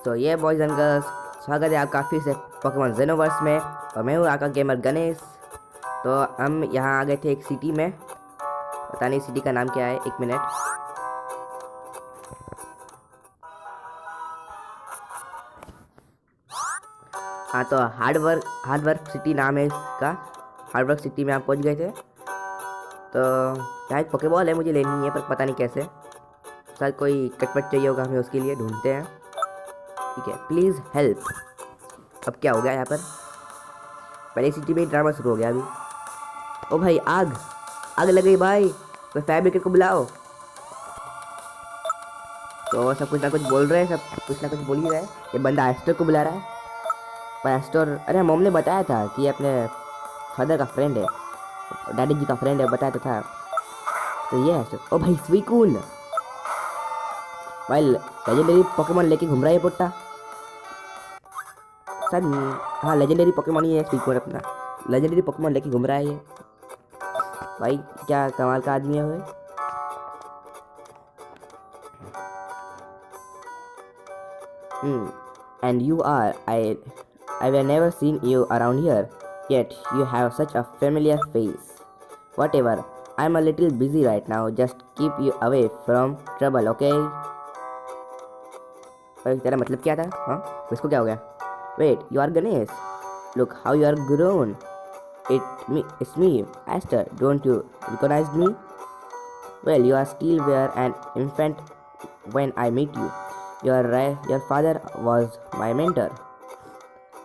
तो ये boys and girls, स्वागत है आपका फिर से पोकेमॉन जेनोवर्स में। और मैं हूँ आपका गेमर गणेश। तो हम यहाँ आ गए थे एक सिटी में, पता नहीं सिटी का नाम क्या है, एक मिनट। हाँ, तो हार्डवर्क सिटी नाम है इसका। हार्डवर्क सिटी में आप पहुँच गए थे। तो यहाँ एक पोकेबॉल है, मुझे लेनी है पर पता नहीं कैसे। शायद कोई कटपट चाहिए होगा, हमें उसके लिए ढूंढते हैं। ठीक है, प्लीज़ हेल्प। अब क्या हो गया यहाँ पर? पहले सिटी में ही ड्रामा शुरू हो गया अभी। ओ भाई, आग आग लग गई भाई, कोई फायर ब्रिगेड को बुलाओ। तो सब कुछ ना कुछ बोल रहे हैं, सब कुछ ना कुछ बोल ही रहे हैं। ये बंदा एस्टर को बुला रहा है, पर एस्टर, अरे मॉम ने बताया था कि ये अपने फादर का फ्रेंड है, डैडी जी का फ्रेंड है, बताया तो था। तो ये एस्टर, ओ भाई स्वीकून भाई, लेजेंडरी पोकेमॉन लेके घूम रहा है पुट्टा सर। हाँ, लेजेंडरी पोकेमॉन ही है स्वीकून, अपना लेजेंडरी पोकेमॉन लेके घूम रहा है ये भाई। क्या कमाल का आदमी है वो। And you are, I have never seen you around here, yet you have such a familiar face. Whatever, I'm a little busy right now, just keep you away from trouble, okay? तेरा मतलब क्या था? हाँ, इसको क्या हो गया? Wait, you are Ganesh. Look how you are grown. It's me, Aster. Don't you recognize me? Well, you are still were an infant when I met you. Your father was my mentor.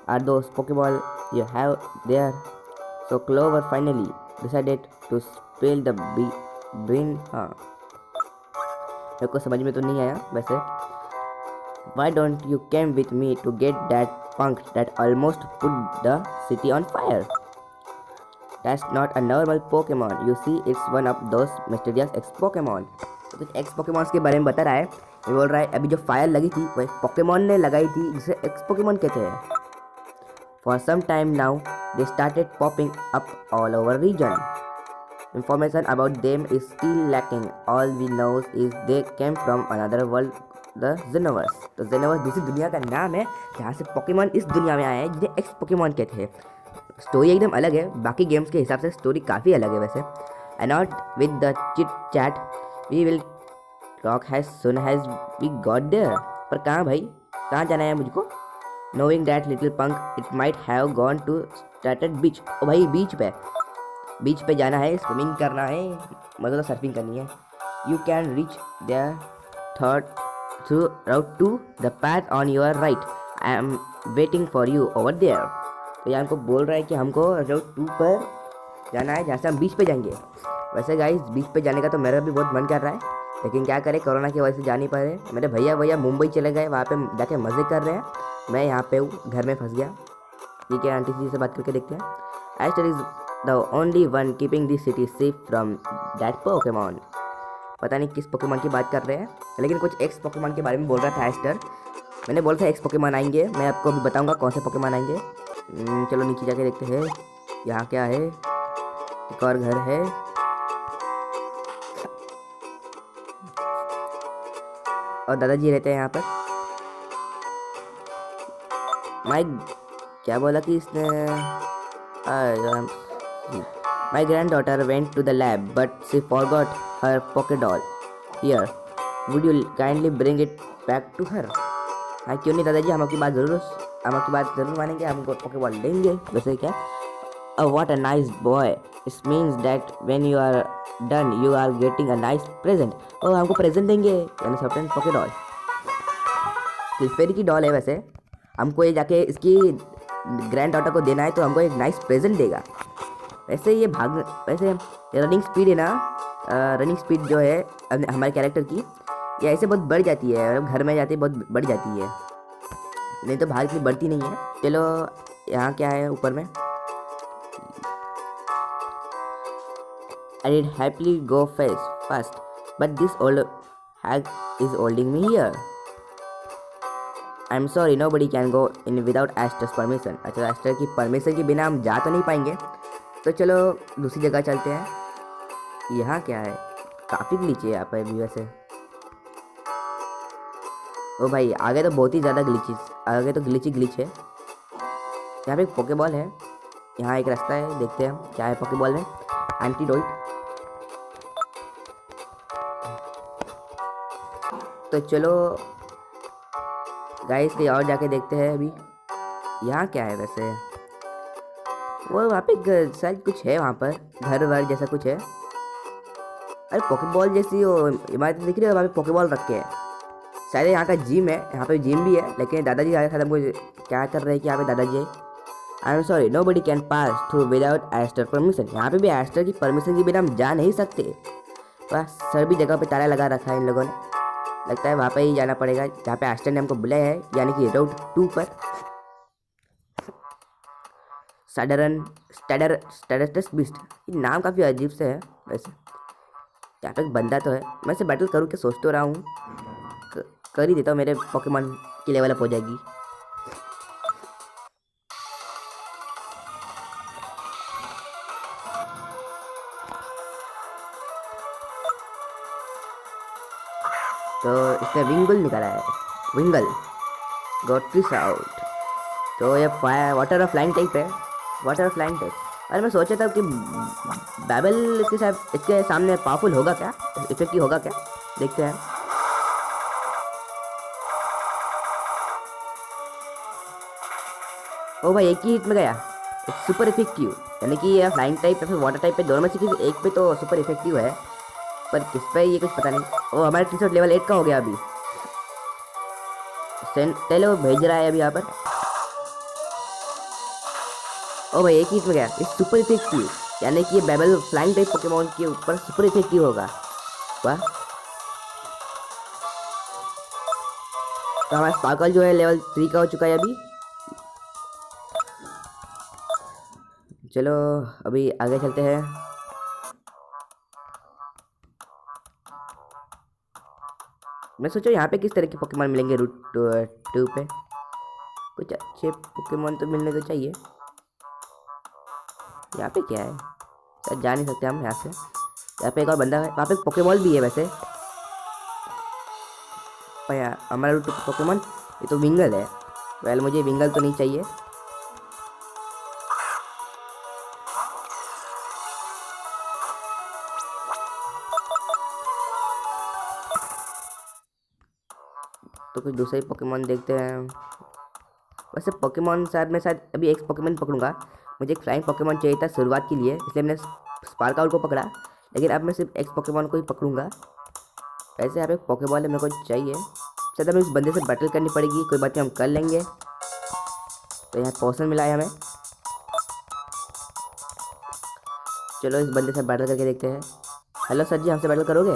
Are those Pokeball you have there? So Clover finally decided to spill the bean. हाँ, मेरे को समझ में तो नहीं आया वैसे। Why don't you came with me to get that punk that almost put the city on fire? That's not a normal Pokemon. You see, it's one of those mysterious X-Pokemon. तो कुछ X-Pokemons के बारे में बता रहा है। ये बोल रहा है अभी जो फायर लगी थी वो एक पोकेमॉन ने लगाई थी, जिसे X-Pokemon कहते हैं। For some time now, they started popping up all over region. Information about them is still lacking. All we know is they came from another world, the Xenoverse. तो Xenoverse दूसरी दुनिया का नाम है जहाँ से पोकेमॉन इस दुनिया में आए हैं, जिन्हें X-Pokemon कहते हैं। स्टोरी एकदम अलग है, बाकी गेम्स के हिसाब से स्टोरी काफ़ी अलग है वैसे। And not with the chit chat, we will talk as soon as we got there. पर कहाँ भाई, कहाँ जाना है मुझको? Knowing that little punk, it might have gone to started beach. ओ भाई, बीच पे जाना है, स्विमिंग करना है, मतलब सर्फिंग करनी है। You can reach there through route 2, the path on your right. I am waiting for you over there. तो ये हमको बोल रहा है कि हमको रूट 2 पर जाना है, जहाँ से हम बीच पे जाएंगे। वैसे गाइस, बीच पे जाने का तो मेरा भी बहुत मन कर रहा है, लेकिन क्या करें, कोरोना की वजह से जा नहीं पा रहे। मेरे भैया मुंबई चले गए, वहाँ पे जाके मज़े कर रहे हैं। मैं यहाँ पे हूँ, घर में फंस गया। ठीक है, आंटी जी से बात करके देखते हैं। Aster is the only one keeping this city safe from that Pokemon. पता नहीं किस पोकेमॉन की बात कर रहे हैं, लेकिन कुछ एक्स पोकेमॉन के बारे में बोल रहा था एस्टर। मैंने बोला था एक्स पोकेमॉन आएंगे, मैं आपको अभी बताऊँगा कौन से पोकेमॉन आएंगे। चलो नीचे जाके देखते हैं, यहाँ क्या है। एक और घर है। और दादाजी रहते हैं यहाँ पर। क्या बोला कि इसने? My granddaughter went to the lab but she forgot her pocket doll here. Would you kindly bring it back to her? हाँ, क्यों नहीं दादाजी, हम आपकी बात ज़रूर मानेंगे, हमको पोकेबॉल देंगे। वैसे क्या? What a nice boy, it means that when you are done you are getting a nice present. और हमको प्रेजेंट देंगे, यानी सर्टेन पोकेडॉल। क्लिफेरी की डॉल है वैसे, हमको ये जाके इसकी ग्रैंड डॉटर को देना है, तो हमको एक नाइस प्रेजेंट देगा। वैसे वैसे रनिंग स्पीड है ना, रनिंग स्पीड जो है हमारे कैरेक्टर की, ये ऐसे बहुत बढ़ जाती है, घर में जाते बहुत बढ़ जाती है, नहीं तो बाहर इतनी बढ़ती नहीं है। चलो, यहाँ क्या है ऊपर में? I did happily go fast, but this old hag is holding me here. I'm sorry, nobody can go in without Aster's permission. अच्छा, एस्टर की परमिशन के बिना हम जा तो नहीं पाएंगे, तो चलो दूसरी जगह चलते हैं। यहाँ क्या है? काफ़ी नीचे यहाँ पर भी वैसे। ओ भाई आगे तो बहुत ही ज़्यादा ग्लिचेस, आगे तो ग्लिच है। यहाँ पे एक पोकेबॉल है, यहाँ एक रास्ता है, देखते हैं क्या है पोकेबॉल में। एंटीडोट। तो चलो गाइस कहीं और जाके देखते हैं अभी। यहाँ क्या है वैसे? वो वहाँ पे शायद कुछ है, वहाँ पर घर वर जैसा कुछ है। अरे पोकेबॉल जैसी वो इमारत दिख रही है, वहाँ पे पोकेबॉल रखे हैं। शायद यहाँ का जिम है, यहाँ पे जिम भी है, लेकिन दादाजी आए थे हमको क्या कर रहे हैं कि यहाँ पे दादाजी है। I am sorry, nobody can pass through without Aster permission. यहाँ पे भी एस्टर की परमिशन के बिना हम जा नहीं सकते। बस सभी जगह पे ताला लगा रखा है इन लोगों ने। लगता है वहाँ पे ही जाना पड़ेगा जहाँ पे एस्टर ने हमको बुलाया है, यानी कि रूट 2 पर। स्टैडरस बीस्ट, ये नाम काफ़ी अजीब से है वैसे। यहाँ पे एक बंदा तो है, मैं इसे बैटल करूँ क्या सोच तो रहा हूँ। कर ही देता हूँ, मेरे पोकेमॉन की लेवल अप हो जाएगी। तो इसने विंगल निकाला है, विंगल गॉट ट्रिस आउट। तो ये वाटर ऑफ फ्लाइंग टाइप है, वाटर ऑफ फ्लाइंग टाइप। अरे मैं सोचा था कि बैबल इसके साथ इसके सामने पावरफुल होगा क्या, इफेक्टिव होगा क्या, देखते हैं। ओ भाई एक ही हिट में गया, सुपर इफेक्टिव। यानी कि ये फ्लाइंग टाइप या फिर वाटर टाइप पे दोनों में से किसी एक पे तो सुपर इफेक्टिव है, पर किस पे ये कुछ पता नहीं। ओ हमारा टी शर्ट लेवल 8 का हो गया अभी। चलो भेज रहा है अभी यहाँ पर। ओ भाई एक ही में गया, इस सुपर इफेक्टिव, यानी कि ये बैबल फ्लाइंग टाइप पोकेमॉन के ऊपर सुपर इफेक्टिव होगा। वाह। तो हमारा स्पार्कल जो है लेवल 3 का हो चुका है अभी। चलो अभी आगे चलते हैं। मैं सोचा यहाँ पे किस तरह के पोकेमॉन मिलेंगे रूट 2 पे। कुछ अच्छे पोकेमॉन तो मिलने तो चाहिए। यहाँ पे क्या है, शायद जा नहीं सकते हम यहाँ से। यहाँ पे एक और बंदा है, वहाँ पे पोकेबॉल भी है वैसे। हमारा रूट पोकेमॉन ये तो विंगल है। वेल मुझे विंगल तो नहीं चाहिए। तो कुछ दूसरे पोकेमॉन देखते हैं। वैसे पोकेमॉन शायद अभी एक पोकेमॉन पकड़ूंगा। मुझे एक फ्लाइंग पोकेमॉन चाहिए था शुरुआत के लिए, इसलिए मैंने स्पार्काउल को पकड़ा, लेकिन अब मैं सिर्फ एक्स पोकेमॉन को ही पकड़ूंगा। वैसे यहाँ पे पोकेबॉल है, मेरे को चाहिए। शायद हमें इस बंदे से बैटल करनी पड़ेगी, कोई बात नहीं हम कर लेंगे। तो यहाँ पोशन मिला है हमें। चलो इस बंदे से बैटल करके देखते हैं। हेलो सर जी, हमसे बैटल करोगे?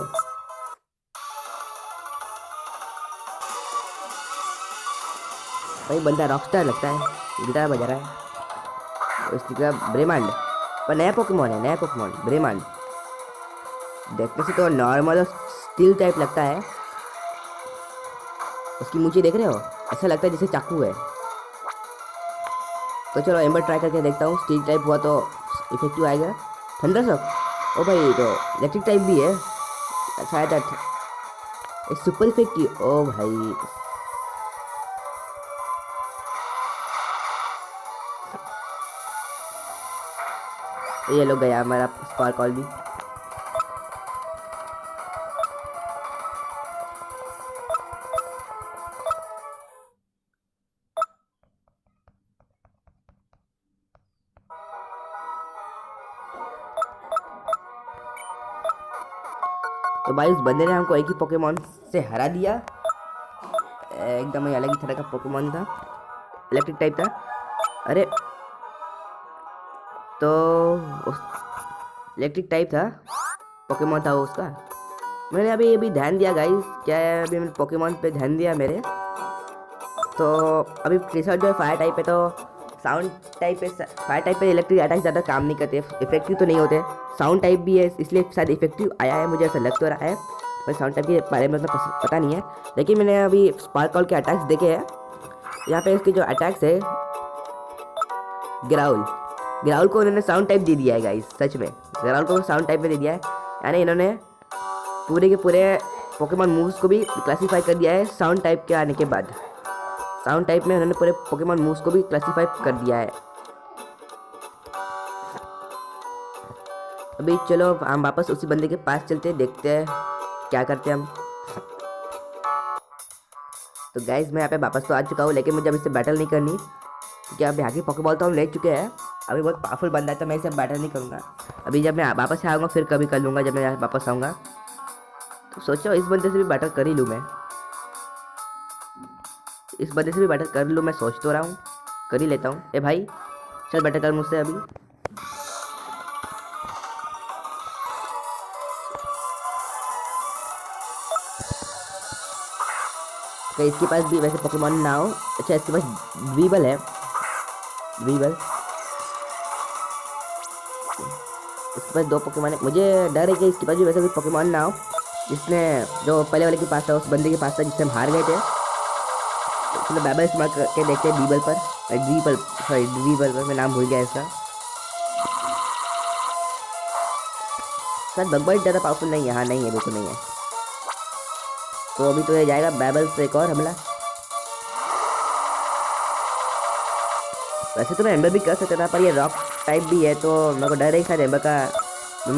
भाई बंदा रॉकस्टार लगता है, गिटार बजा रहा है। इसका ब्रेमांड पर नया पोकेमॉन है, नया पोकेमॉन ब्रेमांड। देखने से तो नॉर्मल स्टील टाइप लगता है। उसकी मूंछें देख रहे हो, ऐसा लगता है जैसे चाकू है। तो चलो एम्बर ट्राई करके देखता हूँ। स्टील टाइप हुआ तो इफेक्टिव आएगा। थंडरसॉक, ओ भाई तो इलेक्ट्रिक टाइप भी है शायद। सुपर इफेक्टिव, ओ भाई ये लोग गया हमारा स्पार्कल भी। तो भाई उस बंदे ने हमको एक ही पोकेमॉन से हरा दिया। एकदम ही अलग ही तरह का पोकेमॉन था, इलेक्ट्रिक टाइप था। अरे तो इलेक्ट्रिक टाइप था, पोकेमॉन था वो उसका। मैंने अभी ध्यान दिया गाइस, क्या है अभी मैंने पोकेमॉन पे ध्यान दिया मेरे। तो अभी ट्रिसर्ट जो है फायर टाइप है, तो साउंड टाइप पे फायर टाइप पे इलेक्ट्रिक अटैक ज़्यादा काम नहीं करते, इफेक्टिव तो नहीं होते। साउंड टाइप भी है इसलिए शायद इफेक्टिव आया है, मुझे ऐसा लग तो रहा है। पर साउंड टाइप के बारे में मतलब पता नहीं है, लेकिन मैंने अभी स्पार्कल के अटैक्स देखे हैं। यहाँ पे इसके जो अटैक्स है, ग्राउल को उन्होंने साउंड टाइप दे दिया है गाइस। सच में ग्राउल को साउंड टाइप में दे दिया है, यानी इन्होंने पूरे के पूरे पोकेमॉन मूव्स को भी क्लासीफाई कर दिया है साउंड टाइप के आने के बाद। साउंड टाइप में उन्होंने पूरे पोकेमॉन मूव्स को भी क्लासीफाई कर दिया है। अभी चलो हम वापस उसी बंदे के पास चलते हैं, देखते हैं क्या करते हैं हम। तो गाइज मैं यहाँ पे वापस तो आ चुका हूँ, लेकिन मुझे अब इससे बैटल नहीं करनी, क्योंकि अब यहाँ की पॉकेबॉल तो हम ले चुके हैं। अभी बहुत पावरफुल बंदा है तो मैं इसे बैटल नहीं करूँगा। अभी जब मैं वापस आऊँगा फिर कभी कर लूँगा, जब मैं वापस आऊँगा। तो सोचो इस बंदे से भी बैटल कर ही लूँ मैं, इस बंदे से भी बैटल कर लूँ मैं, सोच तो रहा हूँ कर ही लेता हूँ। ए भाई चल बैटल कर मुझसे अभी। तो इसके पास भी वैसे पोकेमॉन ना हो। अच्छा इसके पास वीबल है, वीबल। इसके पास 2 पोकेमॉन है। मुझे डर है कि इसके पास भी वैसे कोई पोकेमॉन ना हो, जिसने जो पहले वाले के पास था, उस बंदे के पास था जिससे हम हार गए थे। चलो बैबल इस्तेमाल करके देखते हैं वीबल पर, वीबल पर मैं नाम भूल गया इसका। शायद बगबल ज़्यादा पावरफुल नहीं है। हाँ नहीं है, बिल्कुल नहीं है। तो अभी तो ये जाएगा बैबल से एक और हमला। वैसे तो मैं एम्बर भी कर सकता था, पर ये रॉक टाइप भी है तो मेरे को डर है शायद एम्बर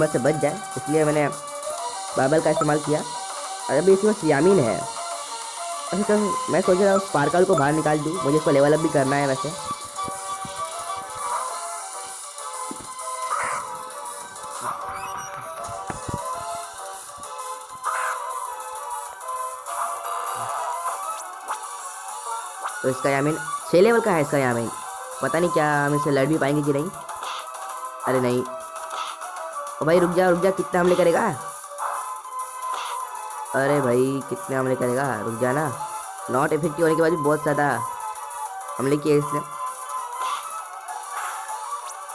से बच जाए, इसलिए मैंने बैबल का इस्तेमाल किया। और अभी इसमें सियामीन है। अच्छा तो मैं सोच रहा हूँ स्पार्कल को बाहर निकाल दूँ, मुझे इसको लेवल अप भी करना है वैसे। तो इसका यामीन 6 लेवल का है। इसका यामीन पता नहीं क्या हम इससे लड़ भी पाएंगे कि नहीं। अरे नहीं, ओ भाई रुक जा कितना हमले करेगा। अरे भाई कितने हमले करेगा, रुक जा ना। नॉट इफेक्टिव होने के बाद भी बहुत ज़्यादा हमले किए इसने।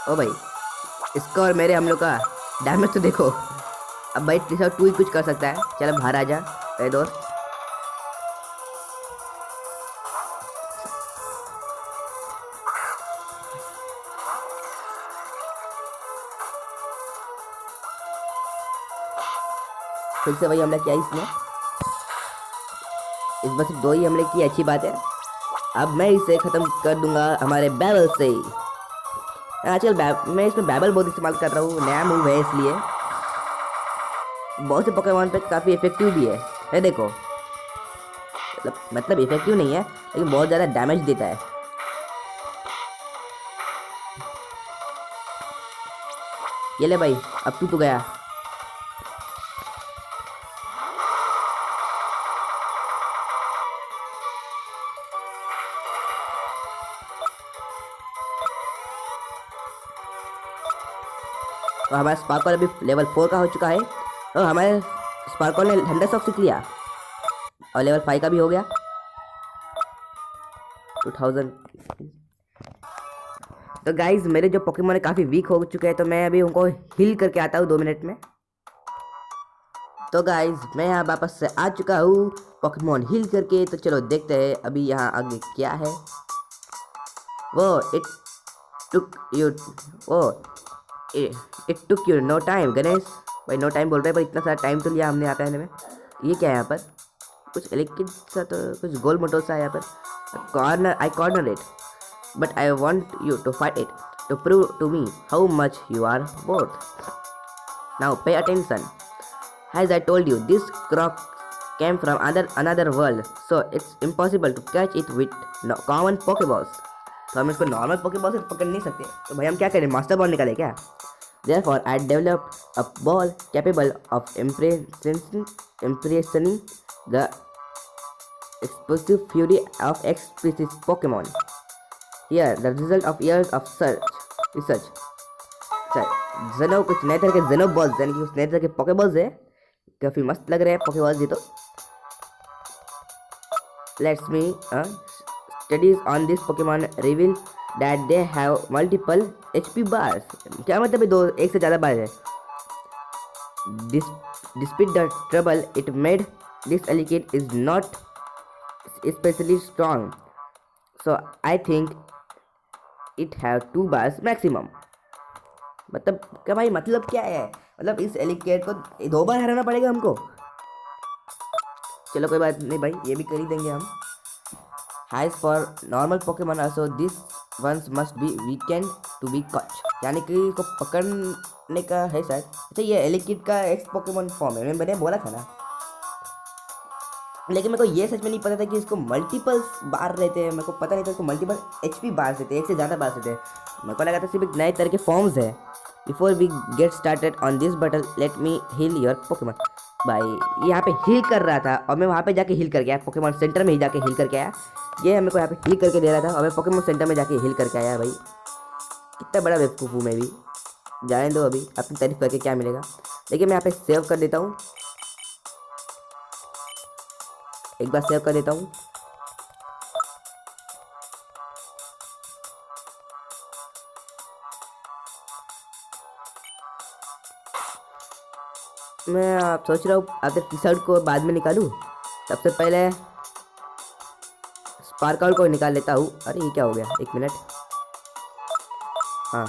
ओ भाई इसका और मेरे हमलों का डैमेज तो देखो। अब भाई तू ही कुछ कर सकता है। चलो बाहर आ जा मेरे दोस्त। फिर से वही हमला किया इसने। इस बार सिर्फ 2 ही हमले किए, अच्छी बात है। अब मैं इसे ख़त्म कर दूंगा हमारे बैबल से। आजकल मैं इसमें बैबल बहुत इस्तेमाल कर रहा हूँ, नया मूव है इसलिए। बहुत से पोकेमॉन पे काफ़ी इफेक्टिव भी है। ये देखो मतलब इफेक्टिव नहीं है, लेकिन बहुत ज़्यादा डैमेज देता है। ये ले भाई, अब तू तो गया। तो हमारा स्पार्कल अभी लेवल 4 का हो चुका है। तो हमारे स्पार्कल ने 100 शॉक सीख लिया और लेवल 5 का भी हो गया 2000। तो गाइज मेरे जो पोकेमॉन काफ़ी वीक हो चुके हैं, तो मैं अभी उनको हील करके आता हूँ 2 मिनट में। तो गाइज मैं यहाँ वापस से आ चुका हूँ पोकेमॉन हील करके। तो चलो देखते हैं अभी यहाँ आगे क्या है। वो it took you no time Ganesh भाई। नो टाइम बोल रहे हैं, पर इतना सारा टाइम तो लिया हमने यहाँ पे आने में। ये क्या है यहाँ पर, कुछ इलेक्ट्रिक सा, तो कुछ गोल मोटो सा है यहाँ पर। I corner it but I want you to fight it to prove to me how much you are worth. Now pay attention. As I told you, this croc came from another world, so it's impossible to catch it with common Pokeballs. तो हम इसको normal Poké Ball से पकड़ नहीं सकते, तो भाई हम क्या करें, मास्टर बॉल निकालें क्या? Therefore, I developed a ball capable of imprisoning the explosive fury of X species Pokemon. Here, the result of years of research. जेनो कुछ नए तरह के जेनो बॉल्स, यानी कि कुछ नए तरह के पोकेबॉल्स है। काफ़ी मस्त लग रहे हैं पोकेबॉल्स ये तो। Let's me studies on this Pokemon reveal that they have multiple HP bars. क्या मतलब है, 2 1 से ज़्यादा बार है। Despite the trouble it made this Elekid is not especially strong, so I think it have 2 bars maximum. मतलब क्या भाई, मतलब क्या है, मतलब इस एलिकेट को 2 बार हराना पड़ेगा हमको। चलो कोई बात नहीं भाई, ये भी कर ही देंगे हम। Hides for normal Pokemon also this ones must be weakened to be caught, यानी कि इसको पकड़ने का है शायद। अच्छा ये एलिकिड का एक्स पोकेमॉन फॉर्म है, मैंने बोला था ना। लेकिन मेरे को ये सच में नहीं पता था कि इसको मल्टीपल बार रहते हैं, मेरे को पता नहीं था इसको मल्टीपल एचपी बार रहते हैं, एक से ज़्यादा बार रहते हैं। मेरे को लगा था सिर्फ एक नए तरह के फॉर्म्स है। Before we get started on this battle let me heal your Pokemon. भाई यहाँ पे हील कर रहा था और मैं वहाँ पे जाके हील करके आया, पोकेमॉन सेंटर में ही जाके हील करके आया। ये मेरे को यहाँ पे हील करके दे रहा था और मैं पोकेमॉन सेंटर में जाके हील करके आया। भाई कितना बड़ा बेवकूफ़ हूँ मैं भी, जाने दो अभी अपनी तारीफ करके क्या मिलेगा। लेकिन मैं यहाँ पे सेव कर देता हूँ, एक बार सेव कर देता हूँ। मैं आप सोच रहा हूँ आपके टी शर्ट को बाद में निकालूँ, सबसे पहले स्पार्कल को निकाल लेता हूँ। अरे ये क्या हो गया, एक मिनट। हाँ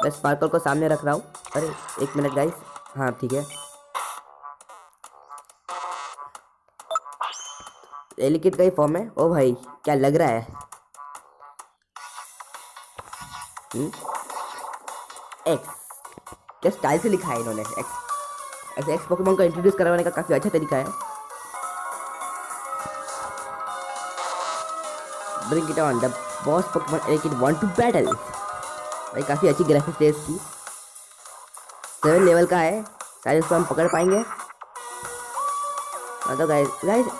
मैं स्पार्कल को सामने रख रहा हूँ। अरे एक मिनट गाइस, हाँ ठीक है। एलिकिड का ही फॉर्म है। ओ भाई क्या लग रहा है, एक्स, क्या स्टाइल से लिखा है इन्होंने एक्स। ऐसे एक्स पोकेमॉन को इंट्रोड्यूस करवाने का काफ़ी अच्छा तरीका है। Bring it on the boss Pokemon Elekid want to battle. भाई काफ़ी अच्छी ग्राफिक्स है इसकी, 7 लेवल का है, शायद इसको हम पकड़ पाएंगे। हाँ तो गाइस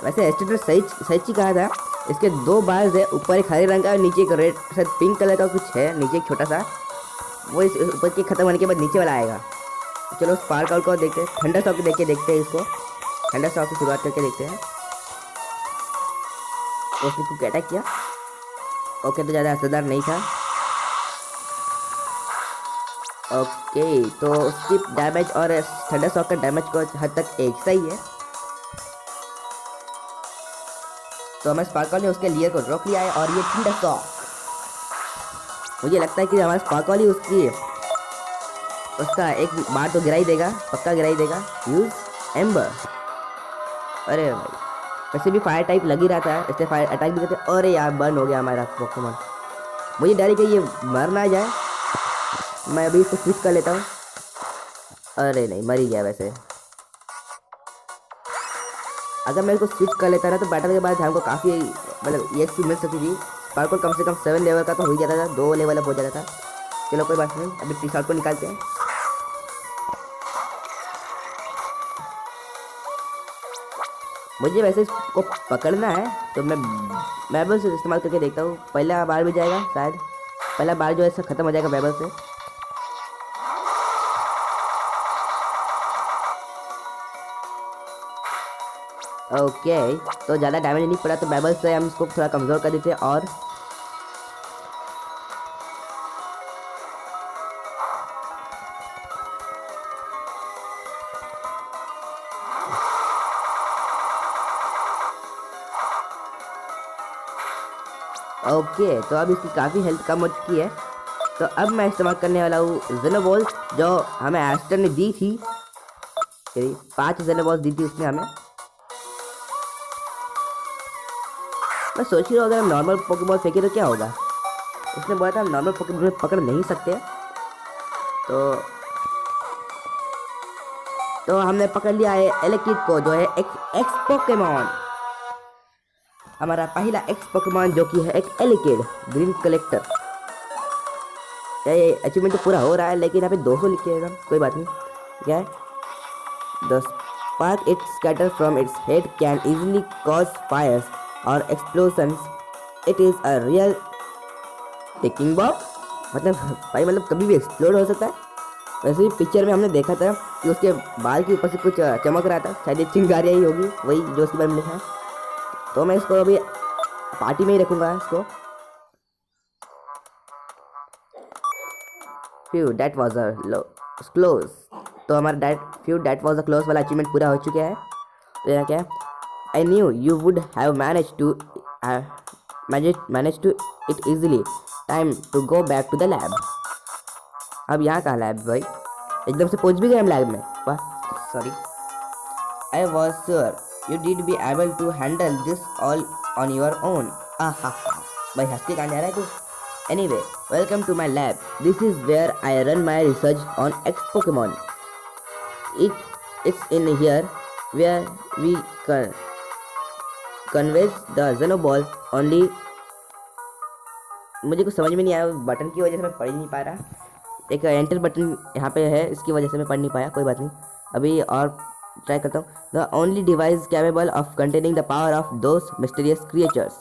वैसे एस्टेटर सही कहा था। इसके 2 बार्स है, ऊपर एक हरे रंग का और नीचे एक रेड शायद पिंक कलर का कुछ है, नीचे एक छोटा सा, वो इस ऊपर के ख़त्म होने के बाद नीचे वाला आएगा। चलो स्पार्कल को देखते हैं, ठंडा शॉक देखते हैं इसको, ठंडा शॉक की शुरुआत करके देखते हैं। तो उसने कुछ अटैक किया, ओके तो ज़्यादा असरदार नहीं था। ओके तो उसकी डैमेज और ठंडा शॉक का डैमेज को हद तक एक सा ही है। तो हमारे स्पार्कल ने उसके लिए को रोक लिया है और ये ठंडा शॉक, मुझे लगता है कि हमारा स्पार्कल ही उसका एक बार तो गिरा ही देगा, पक्का गिरा ही देगा। Use amber. अरे भाई वैसे भी फायर टाइप लग ही रहा था, इससे फायर अटैक भी करते। अरे यार बर्न हो गया हमारा पोकेमॉन, मुझे डर है कि ये मर ना जाए। मैं अभी इसको स्विच कर लेता हूँ। अरे नहीं मर ही गया। वैसे अगर मैं इसको स्विच कर लेता ना तो बैटल के बाद हमको काफ़ी मतलब EXP मिल सकती थी। स्पार्कल कम से कम 7 लेवल का तो हो ही जाता था, 2 लेवल अप हो जाता था। चलो कोई बात नहीं, अभी टी शर्ट को निकालते हैं। मुझे वैसे इसको पकड़ना है तो मैं बस इस्तेमाल करके देखता हूँ, पहला बार भी जाएगा शायद, पहला बार जो है इसका ख़त्म हो जाएगा बेबल से। ओके तो ज़्यादा डैमेज नहीं पड़ा, तो बेबल से हम इसको थोड़ा कमज़ोर कर देते हैं। और ओके तो अब इसकी काफ़ी हेल्थ कम हो चुकी है। तो अब मैं इस्तेमाल करने वाला हूँ जेनोबॉल, जो हमें एस्टर ने दी थी। 5 जेनोबॉल दी थी उसने हमें। मैं सोच रहा हूँ अगर हम नॉर्मल पोकेबॉल फेंके तो क्या होगा। उसने बोला था हम नॉर्मल पोकेबॉल पकड़ नहीं सकते, तो हमने पकड़ लिया है एलिकिड को, जो है एक्स पोकेमॉन, हमारा पहला एक्स पोकेमॉन जो कि है एक एलिकिड ग्रीन कलेक्टर। ये अचीवमेंट तो पूरा हो रहा है, लेकिन यहाँ पे 200 लिखिएगा, कोई बात नहीं। क्या है, the spark it scatter from its head can easily cause fires और explosions, it is a real ticking bomb. मतलब भाई मतलब कभी भी एक्सप्लोड हो सकता है। वैसे ही पिक्चर में हमने देखा था कि उसके बाल के ऊपर से कुछ चमक रहा था, शायद एक चिंगारियाँ ही होगी, वही जो उसके बारे में लिखा है। तो मैं इसको अभी पार्टी में ही रखूँगा इसको। Phew that was a close. तो हमारा दैट वाज अ क्लोज वाला अचीवमेंट पूरा हो चुका है। तो यहाँ क्या है, I knew you would have manage to it easily, time to go back to the lab. अब यहाँ कहाँ लैब भाई, एकदम से पहुँच भी गए हम लैब में। वाह sorry, I was sure You did be able to handle this all on your own. आहा भाई हंस के कहाँ जा रहा है तू? Anyway, welcome to my lab. This is where I run my research on X Pokemon. It's in here where we conveys the Xenoball only. मुझे कुछ समझ में नहीं आया, बटन की वजह से मैं पढ़ ही नहीं पा रहा। एक एंटर बटन यहाँ पे है, इसकी वजह से मैं पढ़ नहीं पाया, कोई बात नहीं। अभी और ट्राई करता हूँ। The only device capable of containing the power of those mysterious creatures.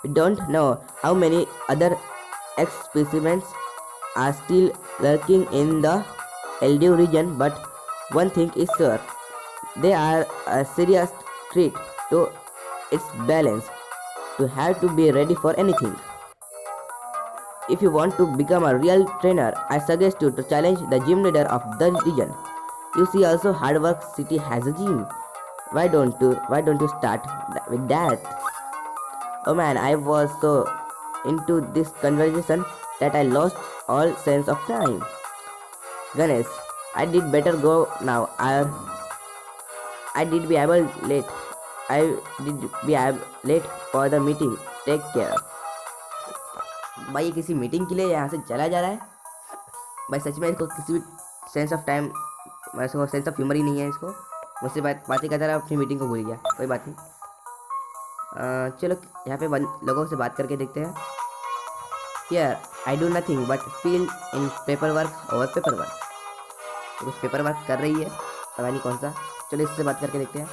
We don't know how many other X specimens are still lurking in the Aldeo region, but one thing is sure, they are a serious threat to its balance, to have to be ready for anything. If you want to become a real trainer, I suggest you to challenge the gym leader of the region. You see, also Hard Work City has a gym. Why don't you start with that? Oh man, I was so into this conversation that I lost all sense of time. Ganesh, I did better go now. I did be able late. I did be late for the meeting. Take care. भाई ये किसी meeting के लिए यहाँ से चला जा रहा है। भाई सच में इसको किसी भी सेंस ऑफ टाइम, इसको सेंस ऑफ ह्यूमर ही नहीं है। इसको मुझसे बातें करता रहा, अपनी मीटिंग को भूल गया। कोई बात नहीं, चलो यहाँ पे लोगों से बात करके देखते हैं। Here I do nothing but feel in paper work और पेपर वर्क। तो कुछ पेपर वर्क कर रही है, पता नहीं कौन सा। चलो इससे बात करके देखते हैं।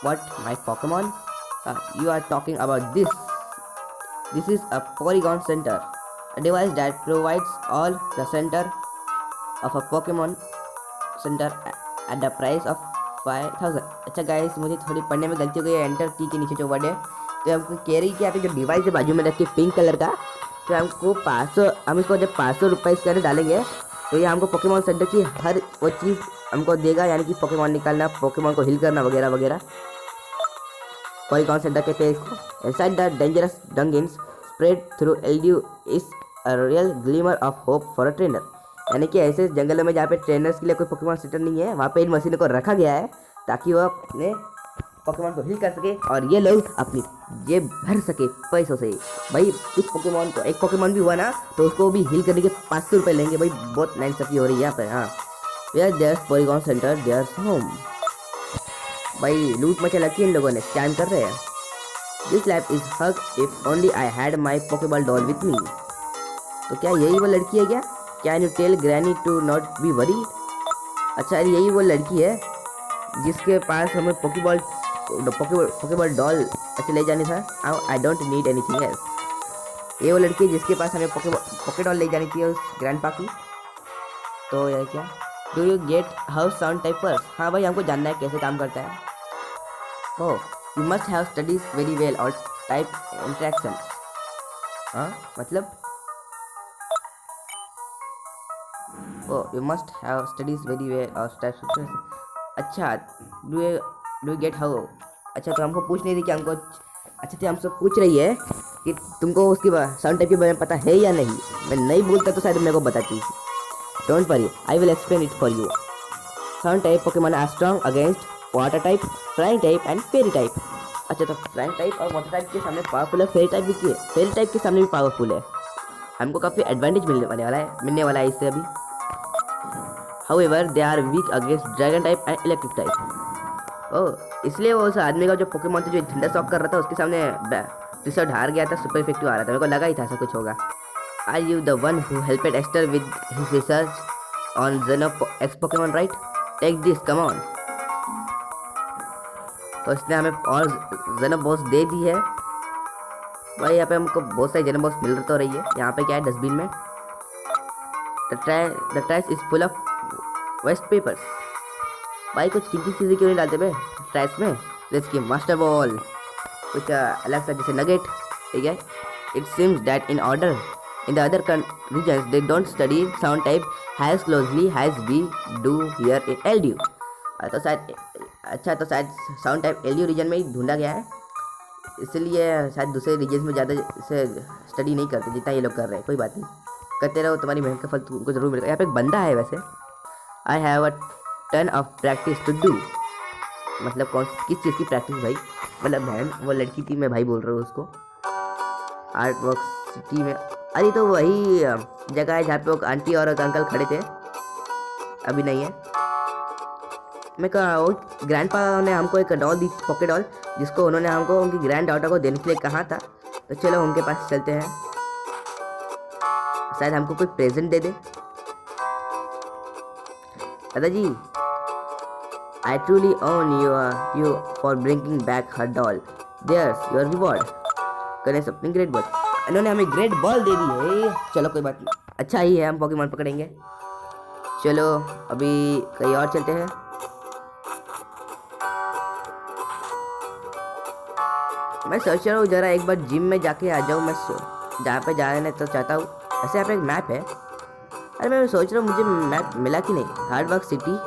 What my Pokemon, you are talking about this. This is a Porygon Center, a device that provides all the center of a Pokemon Center at the price of 5000। अच्छा गाइस, मुझे थोड़ी पढ़ने में गलती हो गई है। एंटर की के नीचे जो वर्ड है, तो हमको कह रही कि यहाँ पे जो डिवाइस है बाजू में रखी पिंक कलर का, तो हमको 500, हम इसको जब 500 रुपये इसके अंदर डालेंगे तो ये हमको पोकेमॉन सेंटर की हर वो चीज़ हमको देगा, यानी कि पोकेमॉन निकालना, पोकेमॉन को हिल करना वगैरह वगैरह। Porygon Center कहते हैं इसको। Inside the dangerous dungeons spread through LDU is a real glimmer of hope for a trainer। यानी कि ऐसे जंगलों में जहाँ पे ट्रेनर्स के लिए कोई पोकेमॉन सेंटर नहीं है, वहाँ पे इन मशीनों को रखा गया है ताकि वह अपने पोकेमॉन को हिल कर सके और ये लोग अपनी जेब भर सके पैसों से। भाई कुछ पोकेमॉन को, एक पोकेमॉन भी हुआ ना तो उसको भी हिल करने के 500 रुपये लेंगे। भाई बहुत नाइंसाफ़ी हो रही है यहाँ पर। हाँ, where there's Pokemon center there's home. भाई लूट मचा लगी, इन लोगों ने स्कैम कर रहे हैं। This lab is huge if only I had my Pokeball doll with me. तो क्या यही वो लड़की है क्या? Can you tell granny to not be worried. अच्छा यही वो लड़की है जिसके पास हमें पोकेबॉल डॉल ऐसे ले जानी था। I don't need anything else. ये वो लड़की है जिसके पास हमें पोके डॉल ले जानी थी उस ग्रैंडपा की। तो यह क्या, do you get how sound type works. हाँ भाई हमको जानना है कैसे काम करता है। Oh you must have studies very well और टाइप इंट्रैक्शन। हाँ मतलब oh you must have studies very well और टाइप। अच्छा डू यू गेट हाउ। अच्छा तो हमको पूछ नहीं रही कि हमको, अच्छा तो हमसे पूछ रही है कि तुमको उसकी साउंड टाइप के बारे में पता है या नहीं। मैं नहीं बोलता तो शायद मेरे को बताती। Don't worry, I will explain it for you. Sound type Pokemon are strong against water type, flying type and fairy type। अच्छा तो flying type और water type के सामने पावरफुल है, fairy type भी की है, fairy type के सामने भी पावरफुल है। हमको काफ़ी एडवांटेज मिलने वाला है इससे अभी। However, they are weak against dragon type and electric type। ओह इसलिए वो उस आदमी का जो पोकेमॉन था जो ठंडा शॉक कर रहा था उसके सामने रिसर्च हार गया था, सुपर इफेक्टिव आ रहा था। मेरे को लगा ही था ऐसा कुछ होगा। Are you the one who helped Esther with his research on X Pokemon, right? Take this, come on। तो इसने हमें और जेनोबॉस दे दी है। भाई यहाँ पे हमको बहुत सारी जेनोबॉस मिल तो रही है। यहाँ पे क्या है डस्टबिन में, the trash is full of waste papers। भाई कुछ कीमती चीज़ें क्यों नहीं डालते भाई ट्रैश में। जैसे कि मास्टर बॉल, कुछ अलग सा जैसे नगेट, ठीक है। It seems that in the other regions they don't study sound type as closely as we do here in LDU। तो शायद साउंड टाइप LDU रीजन में ही ढूंढा गया है, इसलिए शायद दूसरे रीजन में ज़्यादा से स्टडी नहीं करते जितना ये लोग कर रहे हैं। कोई बात नहीं, करते रहो, तुम्हारी मेहनत का फल तुमको जरूर मिलेगा। यहाँ पे एक बंदा है वैसे। I have a ton of practice to do. मतलब कौन किस चीज़ की प्रैक्टिस भाई? मतलब बहन, वो लड़की थी, मैं भाई बोल रहा हूँ उसको। आर्ट वर्क सिटी में, अरे तो वही जगह है जहाँ पे वो आंटी और एक अंकल खड़े थे। अभी नहीं है। मैं कहा वो ग्रैंड पा ने हमको एक डॉल दी, पॉकेट डॉल, जिसको उन्होंने हमको उनकी ग्रैंड डॉटर को देने के लिए कहा था। तो चलो उनके पास चलते हैं, शायद हमको कोई प्रेजेंट दे दे। दादाजी, I truly own you for bringing back her doll. There's your reward. Ganesh अपनी ग्रेट बॉल, इन्होंने हमें ग्रेट बॉल दे दी है। चलो कोई बात नहीं, अच्छा ही है, हम पोकेमॉन पकड़ेंगे। चलो अभी कहीं और चलते हैं। मैं सोच रहा हूँ जरा एक बार जिम में जाके आ जाऊँ। मैं जहाँ पे जाने तो चाहता हूँ। ऐसे यहाँ पे एक मैप है। अरे मैं सोच रहा हूँ मुझे मैप मिला कि नहीं। हार्ड वर्क सिटी,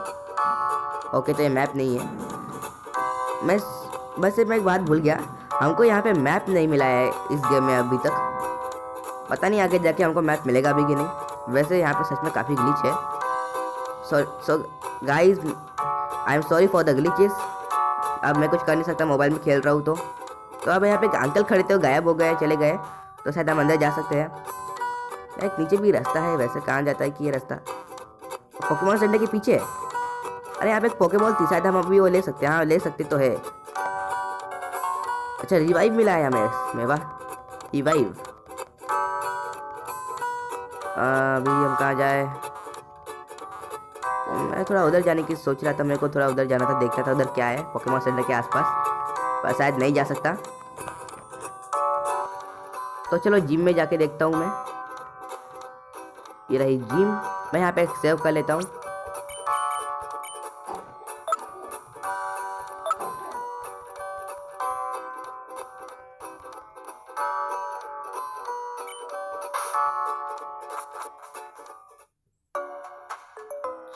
ओके तो ये मैप नहीं है। मैं बस एक बात भूल गया, हमको यहाँ पे मैप नहीं मिला है इस गेम में अभी तक। पता नहीं आगे जाके हमको मैप मिलेगा भी कि नहीं। वैसे यहाँ पे सच में काफ़ी ग्लिच है। So guys, I am sorry for the glitches. अब मैं कुछ कर नहीं सकता, मोबाइल में खेल रहा हूँ। तो अब यहाँ पे एक अंकल खड़े थे, वो गायब हो गए, चले गए। तो शायद हम अंदर जा सकते हैं। एक नीचे भी रास्ता है, वैसे कहाँ जाता है कि ये रास्ता? पोकेमॉन सेंटर के पीछे। अरे यहाँ पे एक पोकेबॉल थी, शायद हम अभी वो ले सकते हैं। हाँ ले सकते तो है। अच्छा रिवाइव मिला है हमें इसमें, वाह रिवाइव। अभी हम कहाँ जाए? मैं थोड़ा उधर जाने की सोच रहा था, मेरे को थोड़ा उधर जाना था, देखना था उधर क्या है पोकेमॉन सेंटर के आसपास, पर शायद नहीं जा सकता। तो चलो जिम में जाके देखता हूँ मैं। ये रही जिम, मैं यहाँ पे सेव कर लेता हूँ।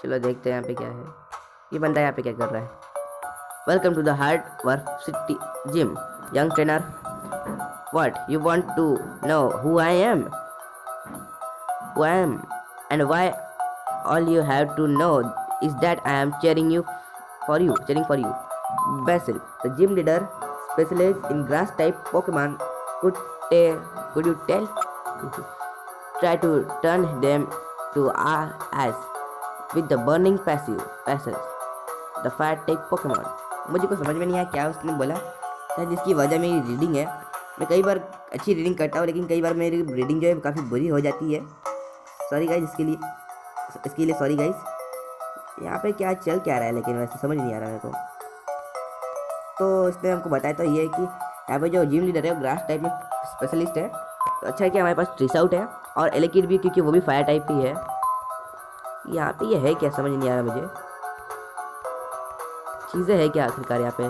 चलो देखते हैं यहाँ पे क्या है। ये बंदा यहाँ पे क्या कर रहा है? Welcome to the hard work city gym, young trainer. What you want to know who I am? And why? All you have to know is that I am cheering for you. Basil, the gym leader, specializes in grass type Pokemon. Could you tell? Try to turn them to ice with the burning passage, the fire type Pokemon. मुझे को समझ में नहीं आया क्या उसने बोला। शायद जिसकी वजह मेरी रीडिंग है। मैं कई बार अच्छी रीडिंग करता हूँ, लेकिन कई बार मेरी रीडिंग जो है काफ़ी बुरी हो जाती है। सॉरी गाइज इसके लिए सॉरी गाइज। यहाँ पे क्या चल क्या रहा है, लेकिन वैसे समझ नहीं आ रहा मेरे को। तो इसने हमको बताया तो ये है कि यहाँ पे जो जिम लीडर है वो ग्रास टाइप में स्पेशलिस्ट है। तो अच्छा है कि हमारे पास ट्रिस आउट है और एलेकिड भी, क्योंकि वो भी फायर टाइप ही है। यहाँ पे ये है क्या, समझ नहीं आ रहा मुझे। चीज़ें है क्या आखिरकार यहाँ पे?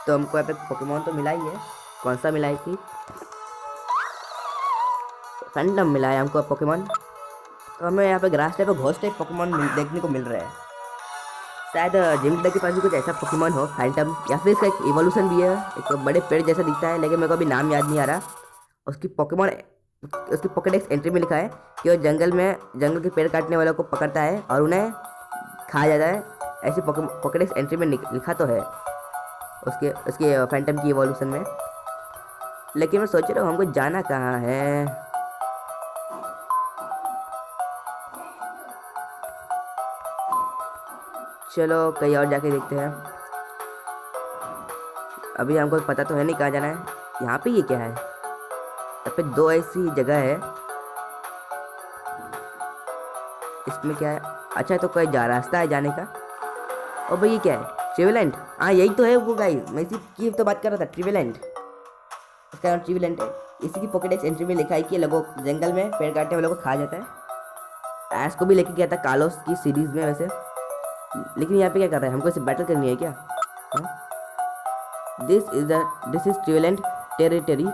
तो हमको यहाँ पे पोकेमॉन तो मिला ही है। कौन सा मिला है कि फैंटम मिला है हमको पोकेमॉन। तो हमें यहाँ पे ग्रास टाइप और घोस्ट टाइप पोकेमॉन देखने को मिल रहा है। शायद जिम लीडर के पास भी कुछ ऐसा पोकेमॉन हो फैंटम, या फिर इसका एक इवोल्यूशन भी है। एक बड़े पेड़ जैसा दिखता है, लेकिन मेरे को अभी नाम याद नहीं आ रहा। उसकी पॉकेडेक्स एंट्री में लिखा है कि वो जंगल के पेड़ काटने वालों को पकड़ता है और उन्हें खा जाता है। ऐसी पॉकेडेक्स एंट्री में लिखा तो है उसके फैंटम की इवोल्यूशन में। लेकिन मैं सोच रहा हूँ हमको जाना कहाँ है। चलो कहीं और जाके देखते हैं। अभी हमको पता तो है नहीं कहाँ जाना है। यहाँ पे ये क्या है? यहाँ पे दो ऐसी जगह है। इसमें क्या है? अच्छा तो कोई रास्ता है जाने का। और भाई ये क्या है? ट्रिवेलेंट। हाँ यही तो है वो गाइस, मैं इसी की तो बात कर रहा था। ट्रिवेलेंट, इसका नाम ट्रिवेलेंट है। इसी की पॉकेडेक्स एंट्री में लिखा है कि लोगों जंगल में पेड़ काटने वालों को खा जाता है। ऐश को भी लेके गया था कालोस की सीरीज में वैसे। लेकिन यहाँ पे क्या कर रहा है? हमको इसे बैटल करनी है क्या? This is trivalent territory,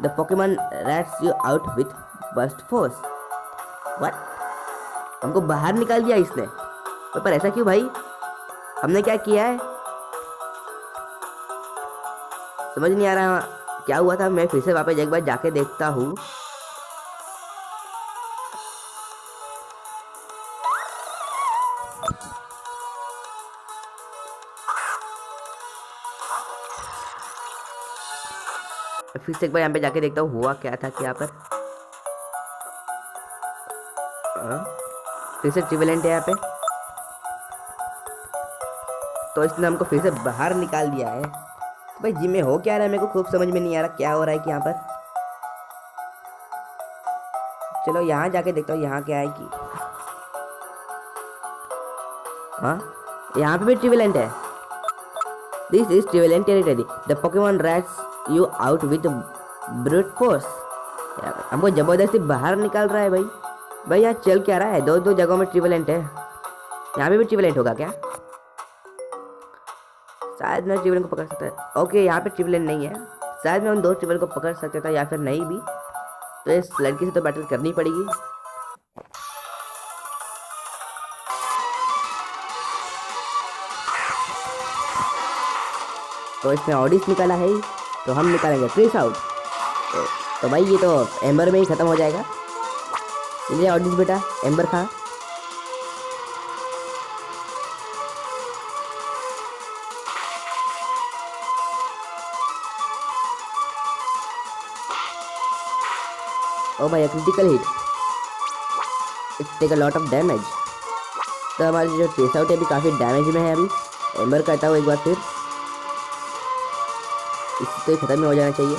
the Pokemon rats you out with burst force. What? हमको बाहर निकाल दिया इसने। पर ऐसा क्यों भाई? हमने क्या किया है? समझ नहीं आ रहा क्या हुआ था। मैं फिर से वापस एक बार जाके देखता हूँ। फिर से एक बार यहाँ पे जाके देखता हूँ हुआ क्या था कि यहाँ पर फिर से ट्रिवेलेंट है यहाँ पे। तो इसने हमको फिर से बाहर निकाल दिया है। तो भाई जिम में हो क्या रहा है, मेरे को खूब समझ में नहीं आ रहा क्या हो रहा है कि यहाँ पर। चलो यहाँ जाके देखता हूँ यहाँ क्या है कि हाँ यहाँ पे भी ट्रिवेलेंट है। This is trivalent territory, the Pokemon rats you out with brute force. हमको जबरदस्ती बाहर निकाल रहा है भाई। भाई यहाँ चल क्या रहा है, दो दो जगहों में ट्रिवेलेंट है। यहाँ पे भी ट्रिवेलेंट होगा क्या? शायद मैं ट्रिवेलेंट को पकड़ सकता है। ओके यहाँ पे ट्रिवेलेंट नहीं है, शायद मैं उन दो ट्रिवेलेंट को पकड़ सकता था या फिर नहीं भी। तो इस लड़की से तो बैटल करनी पड़ेगी। तो इसने ऑडिस निकाला है, तो हम निकालेंगे ट्रेस आउट। तो भाई ये तो एम्बर में ही ख़त्म हो जाएगा। चलिए ऑडिस बेटा, एम्बर खा। ओ भाई critical hit, it's take a lot of damage. तो हमारी जो ट्रेस आउट है अभी काफ़ी डैमेज में है। अभी एम्बर करता हूँ एक बार फिर, इससे तो खत्म ही हो जाना चाहिए।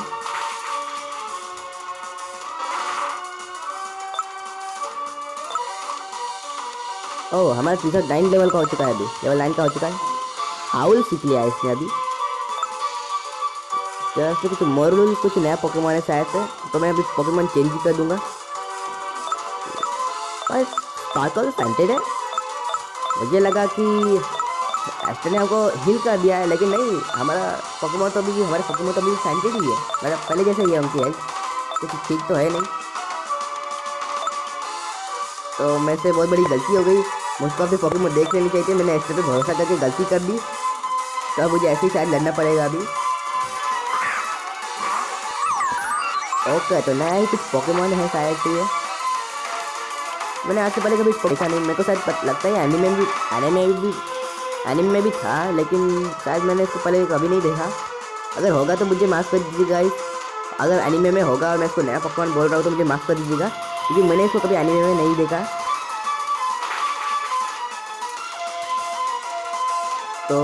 ओह हमारा टी शर्ट 9 लेवल का हो चुका है, अभी लेवल 9 का हो चुका है। हाउल सीख लिया है इसने अभी। जैसे कुछ मोरलुल कुछ नया पोकेमॉन है शायद से, तो मैं अभी पोकेमॉन चेंज ही कर दूंगा। और स्पार्कल सेंटेड है, मुझे लगा कि एस्टर ने हमको हील कर दिया है, लेकिन नहीं, हमारे पोकेमॉन तो अभी सेंटेड ही है। मतलब पहले जैसे ही है उनकी हेल्थ, कुछ ठीक तो है नहीं। तो मेरे से बहुत बड़ी गलती हो गई, मुझको अपने पोकेमॉन देख लेनी चाहिए थी। मैंने एस्टर पे भरोसा करके गलती कर दी, तो मुझे ऐसे ही शायद लड़ना पड़ेगा अभी। ओके तो नया ही कुछ पोकेमॉन है शायद से ये। मैंने आज से पहले कभी इसको देखा नहीं, मेरे को शायद लगता है एनिमे में भी था, लेकिन शायद मैंने इसको पहले कभी नहीं देखा। अगर होगा तो मुझे माफ़ कर दीजिएगा गाइस। अगर एनिमे में होगा और मैं इसको नया पोकेमॉन बोल रहा हूँ तो मुझे माफ़ कर दीजिएगा, क्योंकि मैंने इसको कभी एनिमे में नहीं देखा। तो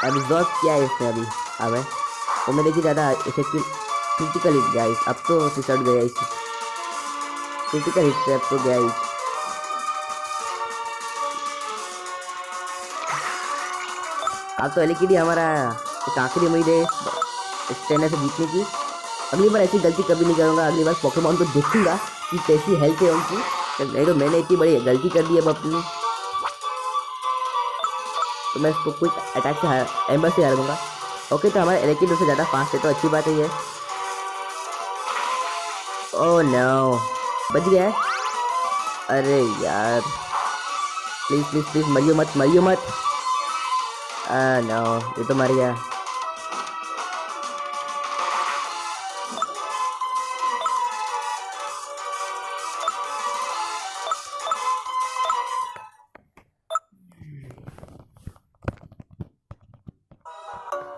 एब्जॉर्ब किया है इसने अभी। अब है तो मैं देखिए ज़्यादा इफेक्टिव क्रिटिकल हिट गाइस। अब तो रिसर्ट गया इस क्रिटिकल हिट से, अब तो गया ही। अब तो एलिकिडी हमारा एक आखिरी उम्मीद है इस ट्रेनर से जीतने की। अगली बार ऐसी गलती कभी नहीं करूँगा। अगली बार पोकेमॉन को देखूंगा कि कैसी हेल्थ है उनकी, नहीं तो मैंने इतनी बड़ी गलती कर दी अब अपनी। तो मैं इसको क्विक अटैक से एम्बर से हार दूँगा। ओके तो हमारा एलिकिडी उससे ज़्यादा फास्ट है, तो अच्छी बात है ये। ओह नो, बच गया है। अरे यार प्लीज़ प्लीज़ प्लीज़ मरियो मत, मरियो मत। नो ये तो मर गया।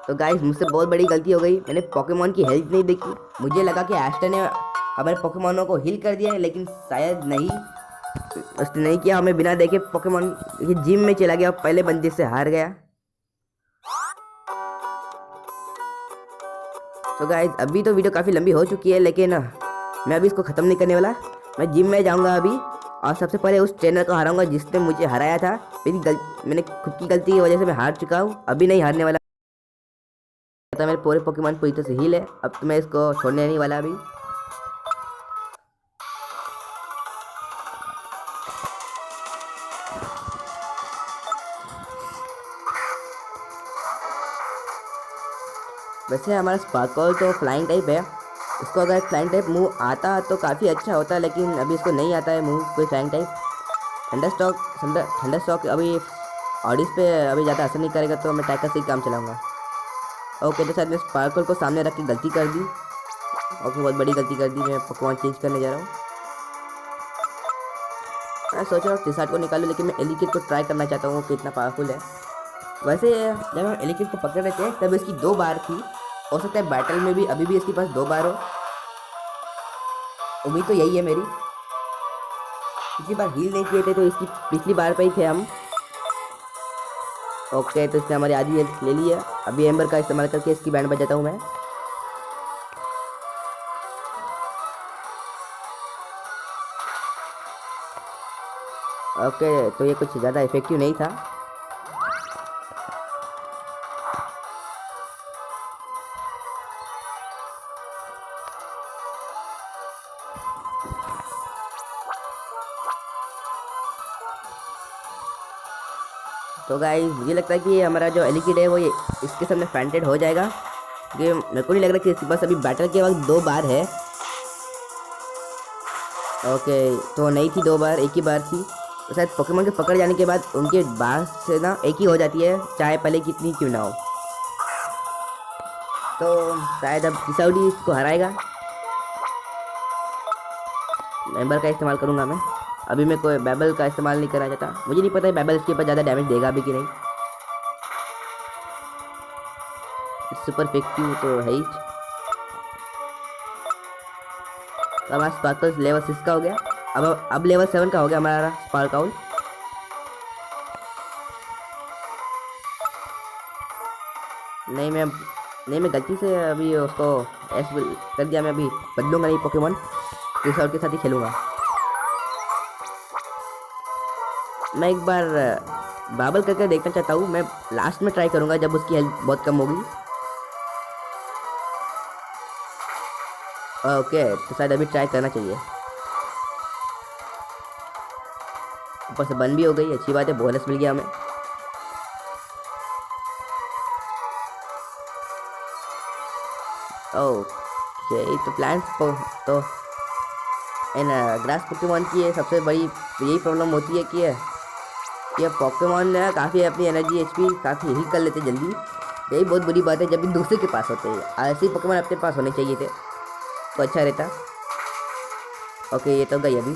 तो गाइस मुझसे बहुत बड़ी गलती हो गई, मैंने पोकेमॉन की हेल्थ नहीं देखी। मुझे लगा कि एस्टर ने हमारे पोकेमॉनों को हील कर दिया है, लेकिन शायद नहीं, उसने नहीं किया। हमें बिना देखे पोकेमॉन जिम में चला गया और पहले बंदे से हार गया। तो गाइस अभी तो वीडियो काफ़ी लंबी हो चुकी है, लेकिन मैं अभी इसको ख़त्म नहीं करने वाला। मैं जिम में जाऊंगा अभी और सबसे पहले उस ट्रेनर को हराऊंगा जिसने मुझे हराया था। मैंने खुद की गलती की वजह से मैं हार चुका हूँ, अभी नहीं हारने वाला। मेरे पूरे पोकेमॉन पूरी तरह से हील है, अब तो मैं इसको छोड़ने नहीं वाला अभी। वैसे हमारा स्पार्कल तो फ्लाइंग टाइप है, इसको अगर फ्लाइंग टाइप मूव आता तो काफ़ी अच्छा होता, लेकिन अभी इसको नहीं आता है मूव कोई फ्लाइंग टाइप। थंडर स्टॉक अभी ऑडिस पे अभी ज़्यादा असर नहीं करेगा, तो मैं टैकर से ही काम चलाऊँगा। ओके तो शायद मैं स्पार्कल को सामने रख के गलती कर दी। ओके बहुत बड़ी गलती कर दी, मैं पोकेमॉन चेंज करने जा रहा हूँ। मैं सोच रहा हूँ टी-शर्ट को निकालूँ, लेकिन मैं एलिकिड को ट्राई करना चाहता हूँ वो कितना पावरफुल है। वैसे जब हम एलिकिड को पकड़ रहे थे तब इसकी 2 बार थी। हो सकता है बैटल में भी अभी भी इसके पास 2 बार हो। उम्मीद तो यही है मेरी। पिछली बार हील नहीं किए थे तो इसकी पिछली बार पे ही थे हम। ओके, तो इसने हमारी आधी हेल्थ ले ली है। अभी एम्बर का इस्तेमाल करके इसकी बैंड बजाता हूँ मैं। ओके, तो ये कुछ ज़्यादा इफेक्टिव नहीं था। तो गाइस मुझे लगता है कि हमारा जो एलिकिड है वो ये इसके सामने फैंटेड हो जाएगा। ये मेरे को नहीं लग रहा कि इसके पास अभी बैटल के वक्त 2 बार है। ओके, तो नहीं थी 2 बार, एक ही बार थी। तो शायद पोकेमॉन के पकड़ जाने के बाद उनके बार से ना एक ही हो जाती है, चाहे पहले कितनी क्यों ना हो। तो शायद अब किसाउडी इसको हराएगा। मेंबर का इस्तेमाल करूंगा मैं। अभी मैं कोई बैबल का इस्तेमाल नहीं करना चाहता। मुझे नहीं पता है बैबल इसके ऊपर ज़्यादा डैमेज देगा भी कि नहीं। सुपर इफेक्टिव तो है ही। तो हमारा स्पार्कल लेवल 6 का हो गया। अब लेवल 7 का हो गया हमारा स्पार्काउल। नहीं मैं गलती से अभी उसको एस कर दिया। मैं अभी बदलूंगा नहीं पोकेमॉन, रिसॉर्ट के साथ ही खेलूंगा। मैं एक बार बाबल करके देखना चाहता हूँ। मैं लास्ट में ट्राई करूँगा जब उसकी हेल्थ बहुत कम होगी। ओके, तो शायद अभी ट्राई करना चाहिए। ऊपर से बन भी हो गई, अच्छी बात है, बोनस मिल गया हमें। ओके, तो प्लांट्स तो इन ग्रास पोकेमॉन की ये सबसे बड़ी यही प्रॉब्लम होती है कि ये पोकेमॉन काफ़ी अपनी एनर्जी एचपी काफ़ी हील कर लेते जल्दी। यही बहुत बुरी बात है जब भी दूसरे के पास होते हैं। ऐसे ही पोकेमॉन अपने पास होने चाहिए थे तो अच्छा रहता। ओके, ये तो गई अभी।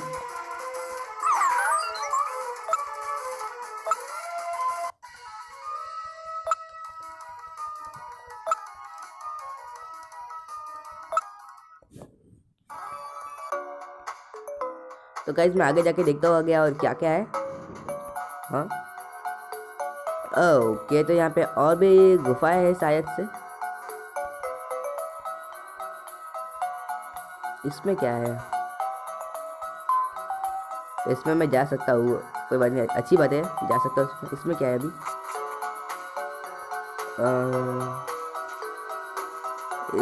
तो गाइस मैं आगे जाके देखता हूँ आगे और क्या क्या है। हाँ, ओके, तो यहाँ पे और भी गुफाएं है शायद से। इसमें क्या है? इसमें मैं जा सकता हूँ, कोई बात नहीं, अच्छी बात है, जा सकता हूँ इसमें। इसमें क्या है अभी?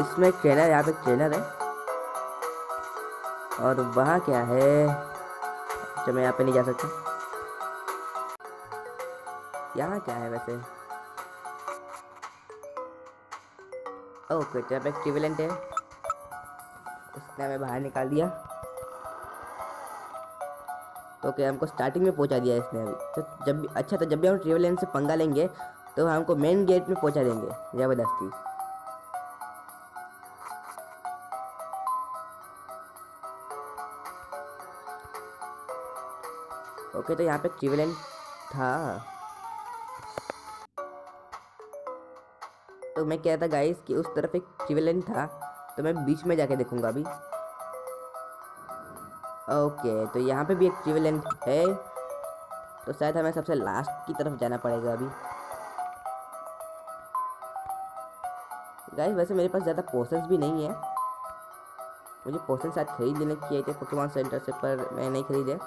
इसमें एक ट्रेनर, यहाँ पे ट्रेनर है। और वहाँ क्या है? अच्छा, मैं यहाँ पे नहीं जा सकता। यहाँ क्या है वैसे? ओके, तो यहाँ पे एक्टिवेलेंट है, उसने हमें बाहर निकाल दिया। तो क्या हमको स्टार्टिंग में पहुंचा दिया इसने अभी। तो जब भी अच्छा, तो जब भी हम ट्रेवलेंट से पंगा लेंगे तो हमको मेन गेट में पहुंचा देंगे ज़बरदस्ती। ओके, तो यहाँ पे ट्रेवलेंट था। तो मैं कह रहा था गाइस कि उस तरफ एक ट्रेवलेंट था, तो मैं बीच में जाके देखूंगा अभी। ओके, तो यहाँ पे भी एक ट्रेवलेंट है, तो शायद हमें सबसे लास्ट की तरफ जाना पड़ेगा अभी। गाइस वैसे मेरे पास ज़्यादा पोशंस भी नहीं है। मुझे पोशन शायद खरीद लेने चाहिए थे पोकेमॉन सेंटर से, पर मैं नहीं खरीदे।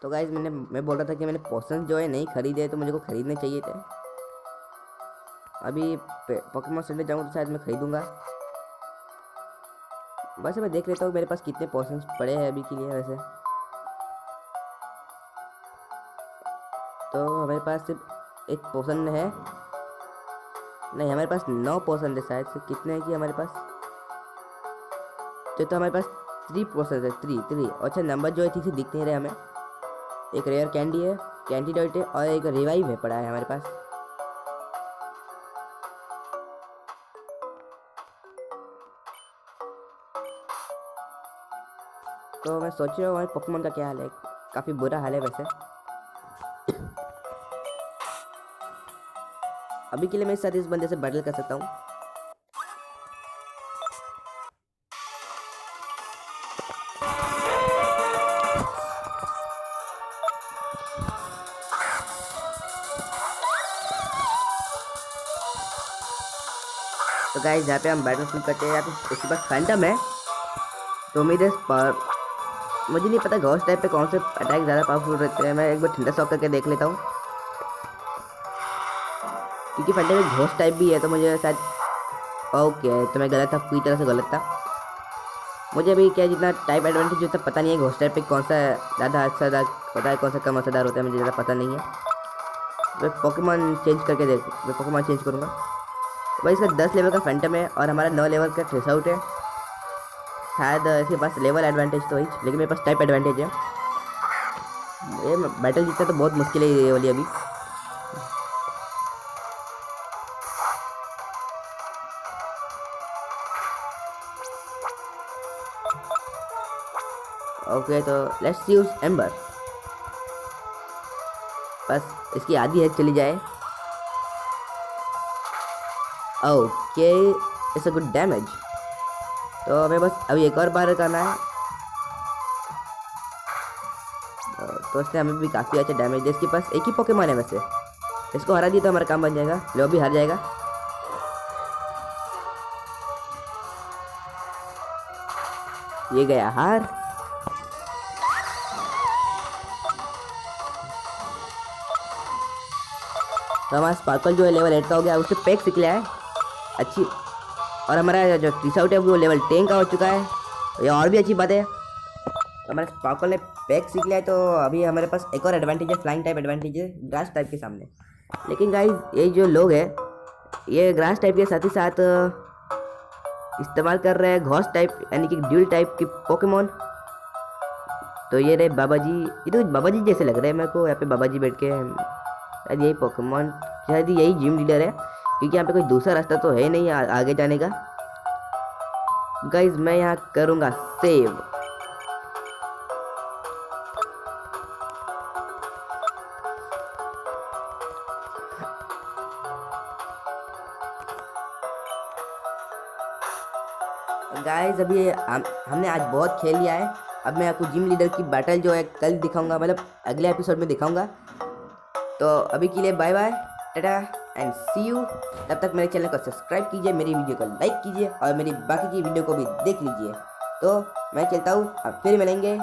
तो गाइस मैं बोल रहा था कि मैंने पोशन जो है नहीं खरीदे, तो मुझे को खरीदने चाहिए थे। अभी पोकेमॉन सेंटर जाऊँगा तो शायद मैं खरीदूँगा। वैसे मैं देख लेता हूँ मेरे पास कितने पोशंस पड़े हैं अभी के लिए वैसे। तो हमारे पास सिर्फ एक पोशन है, नहीं हमारे पास 9 पोशन है शायद से। कितने हैं कि हमारे पास? तो हमारे पास 3 पोशन है, 3। अच्छा, नंबर जो है ठीक से दिख नहीं रहे हमें। एक रेयर कैंडी है, कैंटीडॉट है, और एक रिवाइव है पड़ा है हमारे पास। तो मैं सोच रहा हूँ हमारे पोकेमोन का क्या हाल है, काफ़ी बुरा हाल है वैसे। अभी के लिए मैं इस साथ इस बंदे से बैटल कर सकता हूँ। तो गाइस यहाँ पे हम बैटल शुरू करते हैं। यहाँ पे उसके पास फैंटम है, तो मेरे पर मुझे नहीं पता घोस्ट टाइप पे कौन से अटैक ज़्यादा पावरफुल रहते हैं। मैं एक बार ठंडा शॉक करके देख लेता हूँ, क्योंकि फैंटम एक घोस्ट टाइप भी है, तो मुझे शायद ओके तो मैं गलत था, पूरी तरह से गलत था। मुझे अभी क्या जितना टाइप एडवांटेज होता है पता नहीं है, घोस्ट टाइप पे कौन सा ज़्यादा असरदार होता है, कौन सा कम असरदार होता है, मुझे ज़्यादा पता नहीं है। मैं पोकेमॉन चेंज करके मैं पोकेमॉन चेंज करूँगा। भाई इसका 10 लेवल का फैंटम है और हमारा 9 लेवल का ट्रेस आउट है। शायद इसके पास लेवल एडवांटेज तो ही, लेकिन मेरे पास टाइप एडवांटेज है। ये बैटल जीतना तो बहुत मुश्किल है ये वाली अभी। ओके तो लेट्स यूज एम्बर। बस इसकी आधी हेल्थ चली जाए। Okay it's a good damage. तो हमें बस अभी एक और बार करना है। तो इसने हमें भी काफ़ी अच्छा डैमेज दिया। इसके पास एक ही पोकेमॉन है वैसे, इसको हरा दिया तो हमारा काम बन जाएगा, लो भी हार जाएगा। ये गया हार। तो हमारा स्पार्कल जो है लेवल 8 का हो गया, उससे पैक सीख लिया है अच्छी। और हमारा जो टीस आउट है वो लेवल 10 का हो चुका है, तो ये और भी अच्छी बात है। तो हमारे स्पार्कल ने पैक सीख लिया है, तो अभी हमारे पास एक और एडवांटेज है, फ्लाइंग टाइप एडवांटेज है ग्रास टाइप के सामने। लेकिन गाइस ये जो लोग हैं ये ग्रास टाइप के साथ ही साथ इस्तेमाल कर रहे हैं घोस्ट टाइप यानी कि ड्यूल टाइप के पोकेमॉन। तो ये रहे बाबा जी, ये तो बाबा जी जैसे लग रहे हैं मेरे को। यहाँ पे बाबा जी बैठ के, शायद यही पोकेमॉन, शायद यही जिम लीडर है, क्योंकि यहाँ पे कोई दूसरा रास्ता तो है नहीं आगे जाने का। गाइज मैं यहाँ करूँगा सेव। गाइज अभी हमने आज बहुत खेल लिया है। अब मैं आपको जिम लीडर की बैटल जो है कल दिखाऊंगा, मतलब अगले एपिसोड में दिखाऊंगा। तो अभी के लिए bye bye, tata and see you. तब तक मेरे चैनल को सब्सक्राइब कीजिए, मेरी वीडियो को लाइक कीजिए और मेरी बाकी की वीडियो को भी देख लीजिए। तो मैं चलता हूँ, अब फिर मिलेंगे।